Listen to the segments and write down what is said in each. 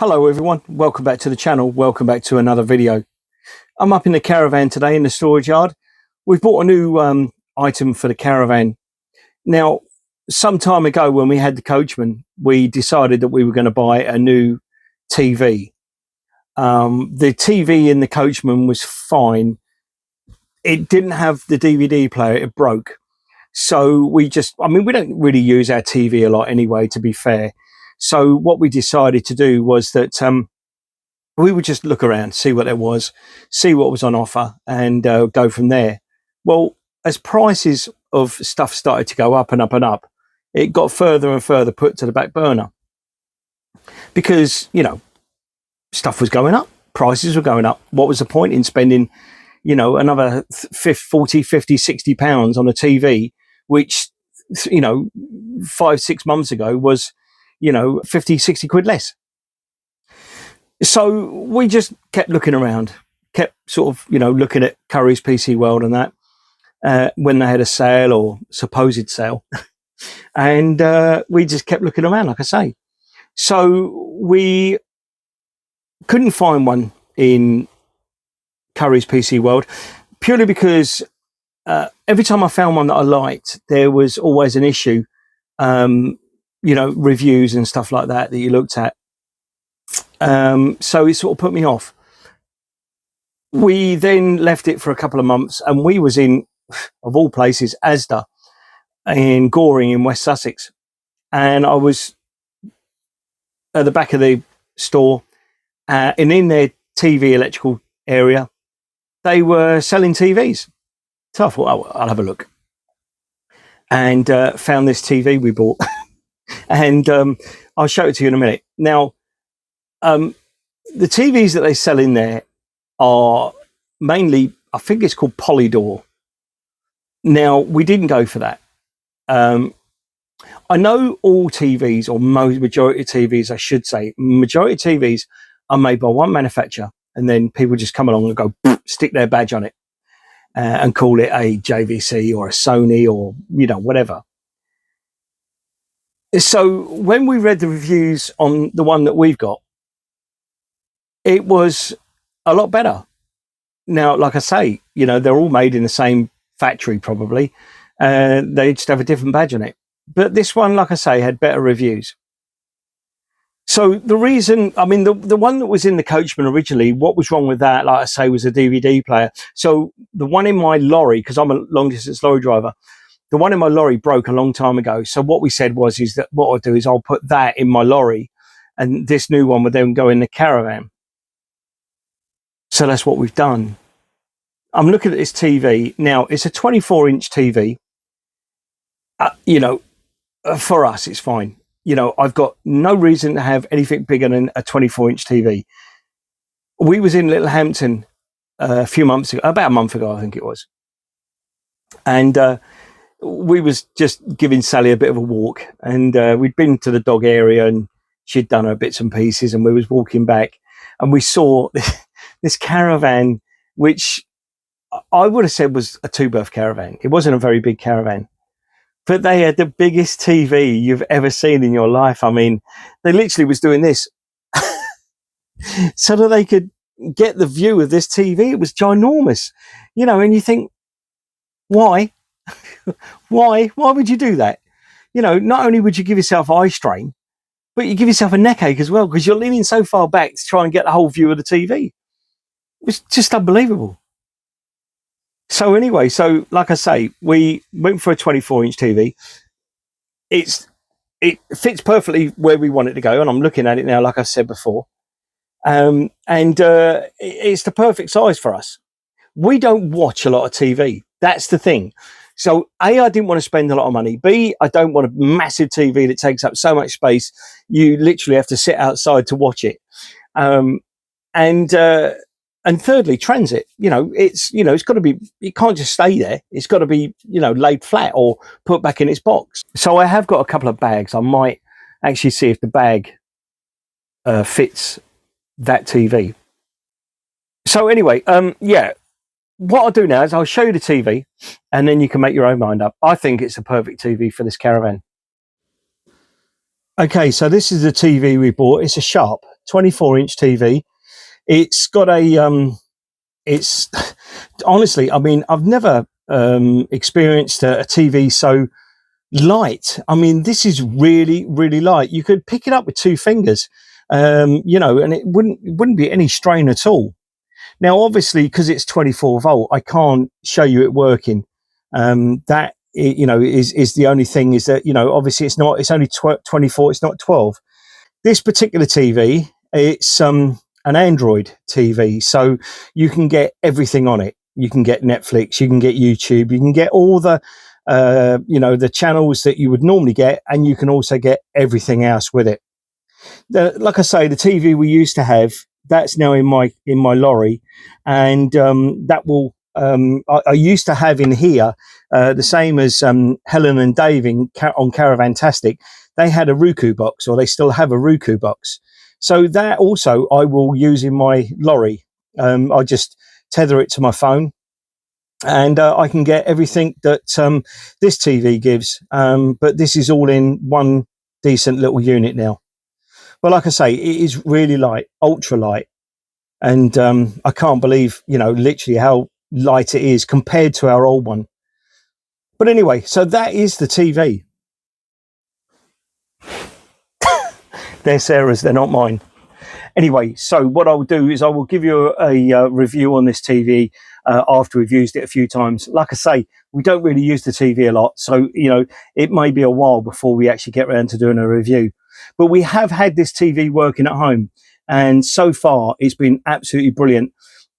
Hello everyone, welcome back to the channel, welcome back to another video. I'm up in the caravan today in the storage yard. We've bought a new item for the caravan. Now, some time ago when we had the Coachman, we decided that we were going to buy a new TV. The TV in the Coachman was fine. It didn't have the DVD player, it broke. So we don't really use our TV a lot anyway, to be fair. So what we decided to do was that we would just look around, see what there was, see what was on offer, and go from there. Well, as prices of stuff started to go up and up and up, it got further and further put to the back burner because, you know, stuff was going up, prices were going up. What was the point in spending, you know, another 40, 50, 60 pounds on a TV, which, you know, 5-6 months ago was, you know, 50, 60 quid less. So we just kept looking around, kept sort of, you know, looking at Curry's PC World and that, when they had a sale or supposed sale. And we just kept looking around, like I say. So we couldn't find one in Curry's PC World, purely because every time I found one that I liked, there was always an issue, you know, reviews and stuff like that you looked at. So it sort of put me off. We then left it for a couple of months, and we was in, of all places, Asda in Goring in West Sussex. And I was at the back of the store, and in their TV electrical area, they were selling TVs. So I thought, oh, I'll have a look. And found this TV we bought. And I'll show it to you in a minute. Now, the TVs that they sell in there are mainly, I think it's called Polydor. Now, we didn't go for that. I know all TVs, or majority of TVs, I should say, majority of TVs are made by one manufacturer, and then people just come along and go, stick their badge on it and call it a JVC or a Sony or, you know, whatever. So when we read the reviews on the one that we've got, it was a lot better. Now, like I say, you know, they're all made in the same factory probably. They just have a different badge on it. But this one, like I say, had better reviews. So the reason, I mean, the one that was in the Coachman originally, what was wrong with that, like I say, was a DVD player. So the one in my lorry, because I'm a long distance lorry driver, the one in my lorry broke a long time ago. So what we said is that what I'll do is I'll put that in my lorry, and this new one would then go in the Caravan. So that's what we've done. I'm looking at this TV. Now, it's a 24-inch TV. You know, for us, it's fine. You know, I've got no reason to have anything bigger than a 24-inch TV. We was in Littlehampton a few months ago, about a month ago, I think it was. And we was just giving Sally a bit of a walk. And we'd been to the dog area, and she'd done her bits and pieces, and we was walking back. And we saw this Caravan, which I would have said was a 2-berth Caravan. It wasn't a very big Caravan, but they had the biggest TV you've ever seen in your life. I mean, they literally was doing this so that they could get the view of this TV. It was ginormous, you know, and you think, why? Why would you do that? You know, not only would you give yourself eye strain, but you give yourself a neck ache as well, because you're leaning so far back to try and get the whole view of the TV. It was just unbelievable. So anyway, so like I say, we went for a 24-inch TV. It fits perfectly where we want it to go, and I'm looking at it now, like I said before. And it's the perfect size for us. We don't watch a lot of TV. That's the thing. So A, I didn't want to spend a lot of money. B, I don't want a massive TV that takes up so much space. You literally have to sit outside to watch it. And thirdly, transit. You know, it's got to be, it can't just stay there. It's got to be, you know, laid flat or put back in its box. So I have got a couple of bags. I might actually see if the bag fits that TV. So anyway, yeah, what I'll do now is I'll show you the TV, and then you can make your own mind up. I think it's a perfect TV for this Caravan. Okay, so this is the TV we bought. It's a Sharp 24-inch TV. It's got a it's honestly, I mean, I've never experienced a TV so light. I mean, this is really, really light. You could pick it up with two fingers, you know, and it wouldn't be any strain at all. Now, obviously, because it's 24 volt, I can't show you it working. That you know is the only thing, is that, you know, obviously it's only 24. It's not 12. This particular TV, it's an Android TV, so you can get everything on it. You can get Netflix, you can get YouTube, you can get all the you know, the channels that you would normally get, and you can also get everything else with it. Like I say, the TV we used to have, that's now in my lorry, and that will. I used to have in here the same as Helen and Dave on Caravantastic. They had a Roku box, or they still have a Roku box. So that also I will use in my lorry. I just tether it to my phone, and I can get everything that this TV gives. But this is all in one decent little unit now. But like I say, it is really light, ultra light. And I can't believe, you know, literally how light it is compared to our old one. But anyway, so that is the TV. They're Sarah's, they're not mine. Anyway, so what I'll do is I will give you a review on this TV after we've used it a few times. Like I say, we don't really use the TV a lot, so, you know, it may be a while before we actually get around to doing a review. But we have had this TV working at home, and so far it's been absolutely brilliant.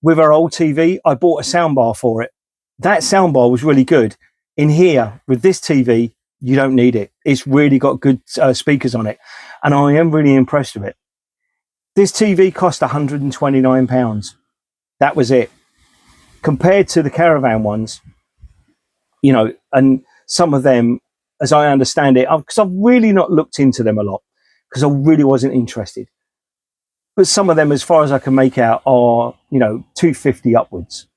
With our old TV, I bought a soundbar for it. That soundbar was really good. In here, with this TV, you don't need it. It's really got good speakers on it, and I am really impressed with it. This TV cost £129. That was it. Compared to the Caravan ones, you know, and some of them, as I understand it, because I've really not looked into them a lot, because I really wasn't interested. But some of them, as far as I can make out, are, you know, 250 upwards.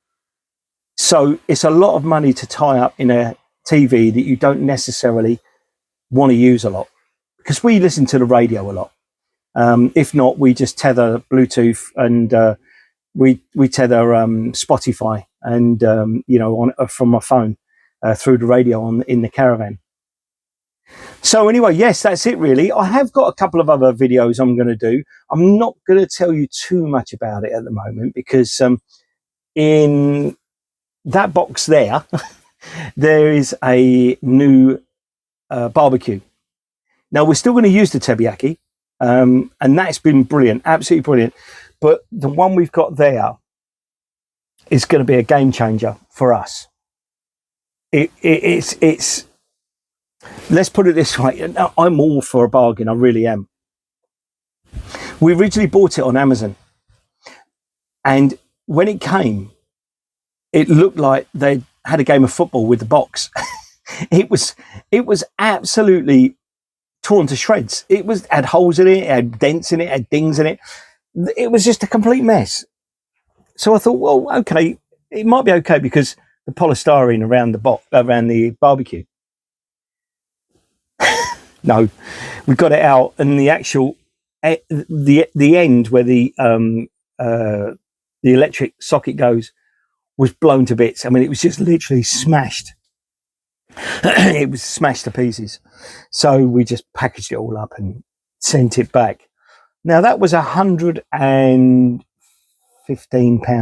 So it's a lot of money to tie up in a TV that you don't necessarily want to use a lot, because we listen to the radio a lot. If not, we just tether Bluetooth, and we tether Spotify, and you know, from my phone through the radio in the Caravan. So anyway, yes, that's it really. I have got a couple of other videos I'm going to do. I'm not going to tell you too much about it at the moment, because in that box there, there is a new barbecue. Now, we're still going to use the teriyaki, and that's been brilliant, absolutely brilliant. But the one we've got there is going to be a game changer for us. It's let's put it this way. I'm all for a bargain. I really am. We originally bought it on Amazon, and when it came, it looked like they had a game of football with the box. It was absolutely torn to shreds. It had holes in it, had dents in it, had dings in it. It was just a complete mess. So I thought, well, okay, it might be okay because the polystyrene around the barbecue. No, we got it out, and the actual the end where the electric socket goes was blown to bits. I mean, it was just literally smashed. It was smashed to pieces. So we just packaged it all up and sent it back. Now that was £115,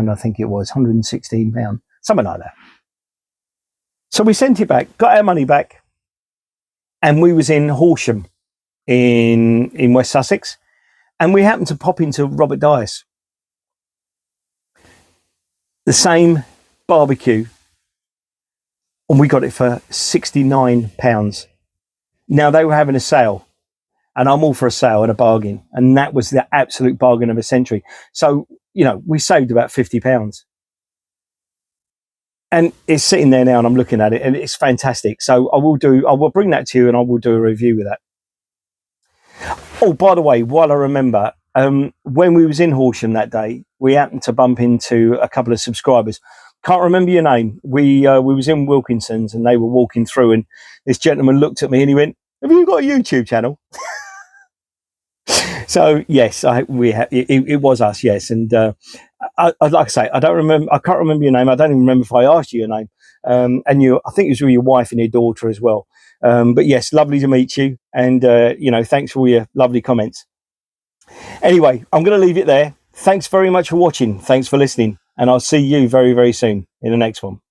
I think it was, £116, something like that. So we sent it back, got our money back, and we was in Horsham in West Sussex, and we happened to pop into Robert Dias. The same barbecue, and we got it for £69. Now they were having a sale, and I'm all for a sale and a bargain, and that was the absolute bargain of a century. So, you know, we saved about £50. And it's sitting there now, and I'm looking at it, and it's fantastic. So I will bring that to you, and I will do a review with that. Oh, by the way, while I remember, when we was in Horsham that day, we happened to bump into a couple of subscribers. Can't remember your name. We was in Wilkinson's, and they were walking through, and this gentleman looked at me and he went, "Have you got a YouTube channel?" So yes, it was us, yes. And like I say, I don't remember. I can't remember your name. I don't even remember if I asked you your name. And I think it was with your wife and your daughter as well. But yes, lovely to meet you. And thanks for all your lovely comments. Anyway, I'm going to leave it there. Thanks very much for watching. Thanks for listening. And I'll see you very, very soon in the next one.